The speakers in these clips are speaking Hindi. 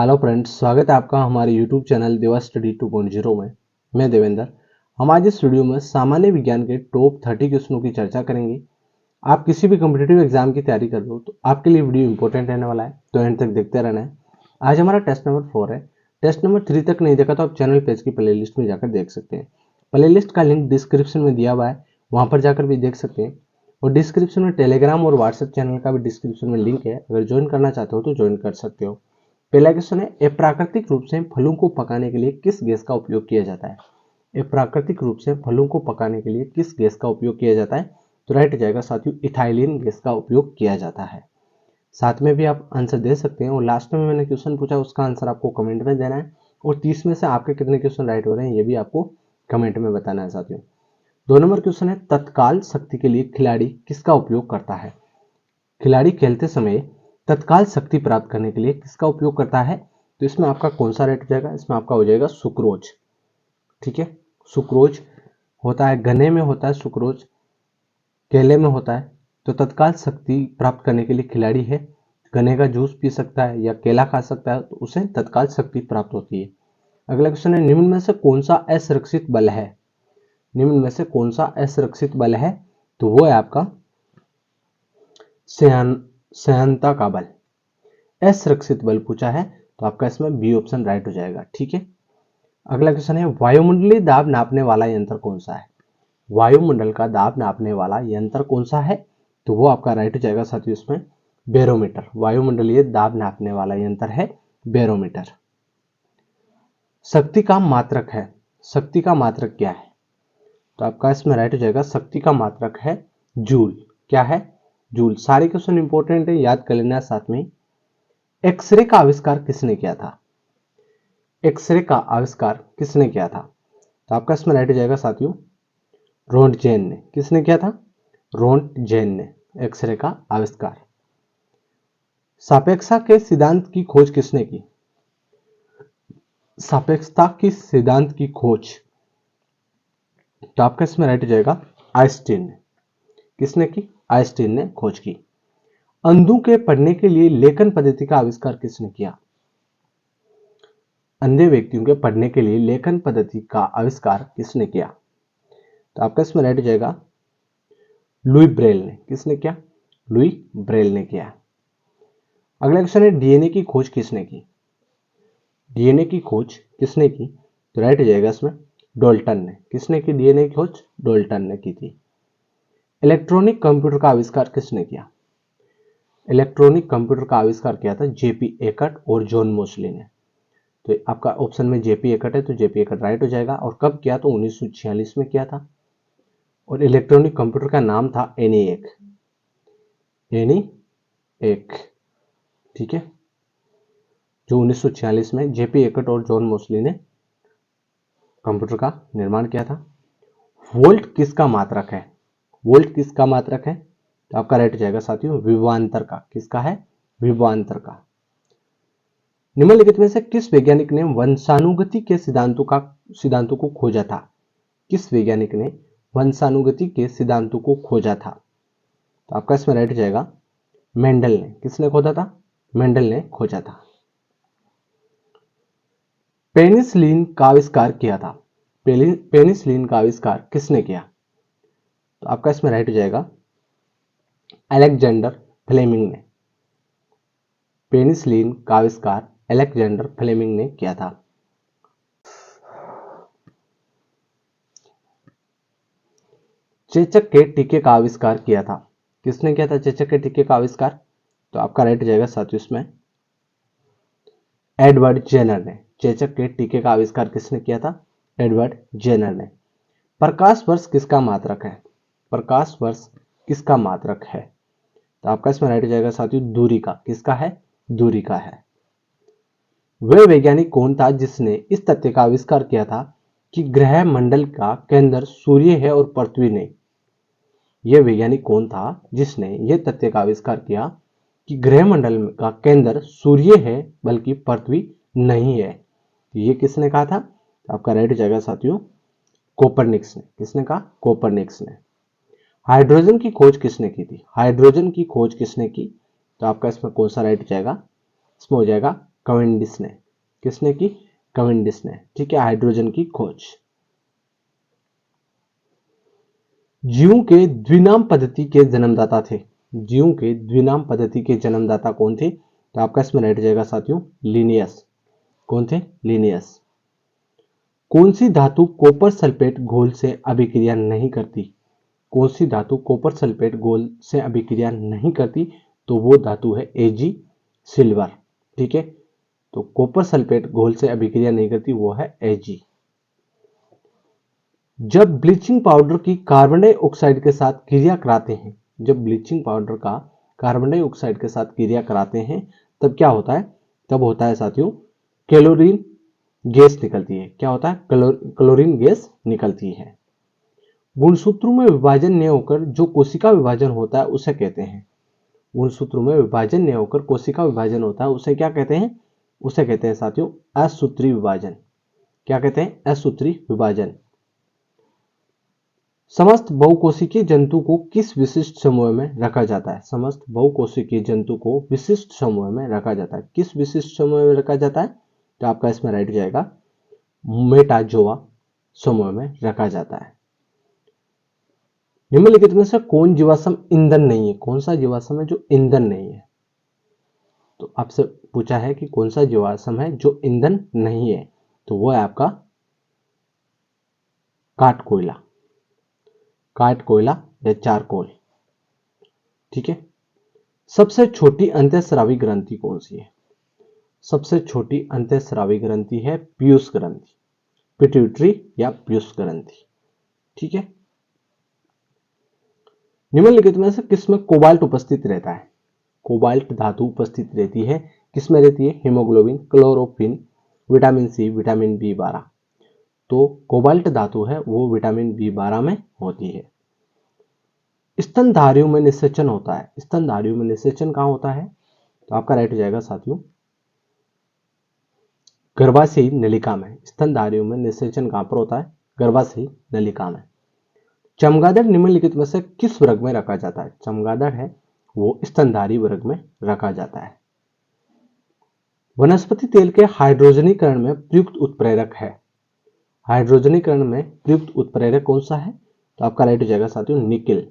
हेलो फ्रेंड्स, स्वागत है आपका हमारे यूट्यूब चैनल देवा स्टडी 2.0 में। मैं देवेंद्र। हम आज इस वीडियो में सामान्य विज्ञान के टॉप 30 क्वेश्चनों की चर्चा करेंगे। आप किसी भी कॉम्पिटिटिव एग्जाम की तैयारी कर रहे हो तो आपके लिए वीडियो इंपॉर्टेंट रहने वाला है, तो एंड तक देखते रहना है। आज हमारा टेस्ट नंबर 4 है। टेस्ट नंबर 3 तक नहीं देखा तो आप चैनल पेज की प्ले लिस्ट में जाकर देख सकते हैं। प्ले लिस्ट का लिंक डिस्क्रिप्शन में दिया हुआ है, वहां पर जाकर भी देख सकते हैं। और डिस्क्रिप्शन में टेलीग्राम और व्हाट्सएप चैनल का भी डिस्क्रिप्शन में लिंक है, अगर ज्वाइन करना चाहते हो तो ज्वाइन कर सकते हो। पहला क्वेश्चन है, प्राकृतिक रूप से फलों को पकाने के लिए किस गैस का उपयोग किया जाता है? प्राकृतिक रूप से फलों को पकाने के लिए किस गैस का उपयोग किया जाता है? तो राइट हो जाएगा साथियों, इथाइलिन गैस का उपयोग किया जाता है। साथ में भी आप आंसर दे सकते हैं, और लास्ट में मैंने क्वेश्चन पूछा उसका आंसर आपको कमेंट में देना है, और 30 में से आपके कितने क्वेश्चन राइट हो रहे हैं ये भी आपको कमेंट में बताना है साथियों। 2 नंबर क्वेश्चन है, तत्काल शक्ति के लिए खिलाड़ी किसका उपयोग करता है? खिलाड़ी खेलते समय तत्काल शक्ति प्राप्त करने के लिए किसका उपयोग करता है? तो इसमें आपका कौन सा रेट हो जाएगा? इसमें आपका हो जाएगा सुक्रोज। ठीक है, सुक्रोज होता है, गन्ने में होता है सुक्रोज, केले में होता है। तो तत्काल शक्ति प्राप्त करने के लिए खिलाड़ी है, गन्ने का जूस पी सकता है या केला खा सकता है, तो उसे तत्काल शक्ति प्राप्त होती है। अगला क्वेश्चन है, निम्न में से कौन सा असुरक्षित बल है? निम्न में से कौन सा असुरक्षित बल है? तो वो है आपका सहनता का बल। असुरक्षित बल पूछा है, तो आपका इसमें बी ऑप्शन राइट हो जाएगा। ठीक है, अगला क्वेश्चन है, वायुमंडलीय दाब नापने वाला यंत्र कौन सा है? वायुमंडल का दाब नापने वाला यंत्र कौन सा है? तो वो आपका राइट हो जाएगा साथियों, इसमें बैरोमीटर। वायुमंडलीय दाब नापने वाला यंत्र है बैरोमीटर। शक्ति का मात्रक है, शक्ति का मात्रक क्या है? तो आपका इसमें राइट हो जाएगा, शक्ति का मात्रक है जूल। क्या है? जूल। सारे क्वेश्चन इंपॉर्टेंट है, याद कर लेना। साथ में एक्सरे का आविष्कार किसने किया था? एक्सरे का आविष्कार किसने किया था? तो आपका इसमें राइट हो जाएगा साथियों, रोंटगेन ने। किसने किया था? रोंटगेन ने एक्सरे का आविष्कार। सापेक्षता के सिद्धांत की खोज किसने की? सापेक्षता की सिद्धांत की खोज, तो आपका इसमें राइट हो जाएगा आइंस्टीन ने। किसने की? आइंस्टीन ने खोज की। अंधों के पढ़ने के लिए लेखन पद्धति का आविष्कार किसने किया? अंधे व्यक्तियों के पढ़ने के लिए लेखन पद्धति का आविष्कार किसने किया? तो आपका इसमें राइट हो जाएगा लुई ब्रेल ने। किसने किया? लुई ब्रेल ने किया। अगला क्वेश्चन है, डीएनए की खोज किसने की? डीएनए की खोज किसने की? तो राइट हो जाएगा इसमें डाल्टन ने। किसने की डीएनए की खोज? डाल्टन ने की थी। इलेक्ट्रॉनिक कंप्यूटर का आविष्कार किसने किया? इलेक्ट्रॉनिक कंप्यूटर का आविष्कार किया था जेपी एकट और जॉन मोसली ने। तो आपका ऑप्शन में जेपी एकट है, तो जेपी एकट राइट हो जाएगा। और कब किया? तो 1946 में किया था। और इलेक्ट्रॉनिक कंप्यूटर का नाम था एनिएक। एनिएक, ठीक है, जो 1946 में जेपी एकट और जॉन मोसली ने कंप्यूटर का निर्माण किया था। वोल्ट किसका मात्रक है? वोल्ट किसका मात्रक है? तो आपका राइट हो जाएगा साथियों विभवांतर का। किसका है? विभवांतर का। निम्नलिखित में से किस वैज्ञानिक ने वंशानुगति के सिद्धांतों को खोजा था? किस वैज्ञानिक ने वंशानुगति के सिद्धांतों को खोजा था? तो आपका इसमें राइट हो जाएगा मेंडल ने। किसने खोजा था? मेंडल ने खोजा था। पेनिसिलिन का आविष्कार किया था। पेनिसिलिन का आविष्कार किसने किया? तो आपका इसमें राइट हो जाएगा अलेक्जेंडर फ्लेमिंग ने। पेनिसिलिन का आविष्कार अलेक्जेंडर फ्लेमिंग ने किया था। चेचक के टीके का आविष्कार किया था। किसने किया था चेचक के टीके का आविष्कार? तो आपका राइट हो जाएगा साथियों इसमें एडवर्ड जेनर ने। चेचक के टीके का आविष्कार किसने किया था? एडवर्ड जेनर ने। प्रकाश वर्ष किसका मात्रक है? प्रकाश वर्ष किसका मात्रक है? तो आपका इसमें राइट हो जाएगा साथियों दूरी का। किसका है? दूरी का है। वह वैज्ञानिक कौन था जिसने इस तथ्य का आविष्कार किया था कि ग्रह मंडल का केंद्र सूर्य है और पृथ्वी नहीं? यह वैज्ञानिक कौन था जिसने यह तथ्य का आविष्कार किया कि ग्रह मंडल का केंद्र सूर्य है बल्कि पृथ्वी नहीं है? तो ये किसने कहा था? तो आपका राइट हो जाएगा साथियों कोपरनिकस ने। किसने कहा? कोपरनिकस ने। हाइड्रोजन की खोज किसने की थी? हाइड्रोजन की खोज किसने की? तो आपका इसमें कौन सा राइट हो जाएगा? इसमें हो जाएगा कैवेंडिश ने। किसने की? कैवेंडिश ने। ठीक है, हाइड्रोजन की खोज। जीवों के द्विनाम पद्धति के जन्मदाता थे। जीवों के द्विनाम पद्धति के जन्मदाता कौन थे? तो आपका इसमें राइट हो जाएगा साथियों लिनियस। कौन थे? लिनियस। कौन सी धातु कॉपर सल्फेट घोल से अभिक्रिया नहीं करती? कौन सी धातु कॉपर सल्फेट घोल से अभिक्रिया नहीं करती? तो वो धातु है एजी, सिल्वर। ठीक है, तो कॉपर सल्फेट घोल से अभिक्रिया नहीं करती, वो है एजी। जब ब्लीचिंग पाउडर की कार्बन डाइऑक्साइड के साथ क्रिया कराते हैं, जब ब्लीचिंग पाउडर का कार्बन डाइऑक्साइड के साथ क्रिया कराते हैं तब क्या होता है? तब होता है साथियों क्लोरीन गैस निकलती है। क्या होता है? क्लोरीन गैस निकलती है। गुणसूत्रों में विभाजन न होकर जो कोशिका विभाजन होता है उसे कहते हैं। गुणसूत्रों में विभाजन न होकर कोशिका विभाजन होता है उसे क्या कहते हैं? उसे कहते हैं साथियों असूत्री विभाजन। क्या कहते हैं? असूत्री विभाजन। समस्त बहुकोशिकीय जंतु को किस विशिष्ट समूह में रखा जाता है? समस्त बहुकोशिकीय जंतु को विशिष्ट समूह में रखा जाता है। किस विशिष्ट समूह में रखा जाता है? तो आपका इसमें राइट हो जाएगा मेटाजोआ समूह में रखा जाता है। निम्नलिखित में से कौन जीवाश्म ईंधन नहीं है? कौन सा जीवाश्म है जो ईंधन नहीं है? तो आपसे पूछा है कि कौन सा जीवाश्म है जो ईंधन नहीं है, तो वो है आपका काट कोयला। काट कोयला या चारकोल। ठीक है, सबसे छोटी अंतःस्रावी ग्रंथि कौन सी है? सबसे छोटी अंतःस्रावी ग्रंथि है पीयूष ग्रंथि, पिट्यूटरी या पीयूष ग्रंथि। ठीक है, निम्नलिखित में से किसमें कोबाल्ट उपस्थित रहता है? कोबाल्ट धातु उपस्थित रहती है। किसमें रहती है? Haemoglobin, chlorophyll, vitamin C, vitamin बी12। तो कोबाल्ट धातु है वो विटामिन बी12 में होती है। स्तनधारियों में निषेचन होता है। स्तनधारियों में निषेचन कहां होता है? तो आपका राइट हो जाएगा साथियों गर्भाशयी नलिका में। स्तनधारियों में निषेचन कहां पर होता है? गर्भाशयी नलिका में। चमगादड़ निम्नलिखित में से किस वर्ग में रखा जाता है? चमगादड़ है वो स्तनधारी वर्ग में रखा जाता है। वनस्पति तेल के हाइड्रोजनीकरण में प्रयुक्त उत्प्रेरक है। हाइड्रोजनीकरण में प्रयुक्त उत्प्रेरक कौन सा है? तो आपका राइट हो जाएगा साथियों निकेल।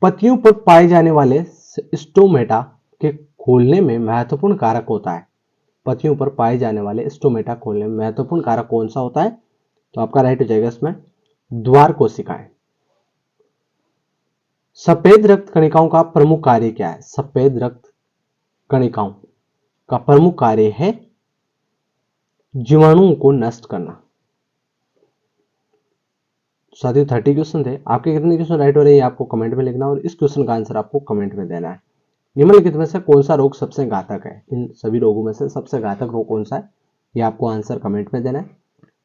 पत्तियों पर पाए जाने वाले स्टोमेटा के खोलने में महत्वपूर्ण कारक होता है। पत्तियों पर पाए जाने वाले स्टोमेटा खोलने में महत्वपूर्ण कारक कौन सा होता है? तो आपका राइट हो जाएगा इसमें द्वार कोशिकाएं। सफेद रक्त कणिकाओं का प्रमुख कार्य क्या है? सफेद रक्त कणिकाओं का प्रमुख कार्य है जीवाणुओं को नष्ट करना। साथियों 30 क्वेश्चन थे। आपके कितने क्वेश्चन राइट हो रहे हैं आपको कमेंट में लिखना और इस क्वेश्चन का आंसर आपको कमेंट में देना है। निम्नलिखित में से कौन सा रोग सबसे घातक है? इन सभी रोगों में से सबसे घातक रोग कौन सा है? ये आपको आंसर कमेंट में देना है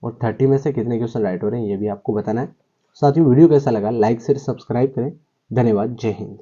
और 30 में से कितने क्वेश्चन राइट हो रहे हैं ये भी आपको बताना है। साथियों वीडियो कैसा लगा लाइक शेयर सब्सक्राइब करें। धन्यवाद। जय हिंद।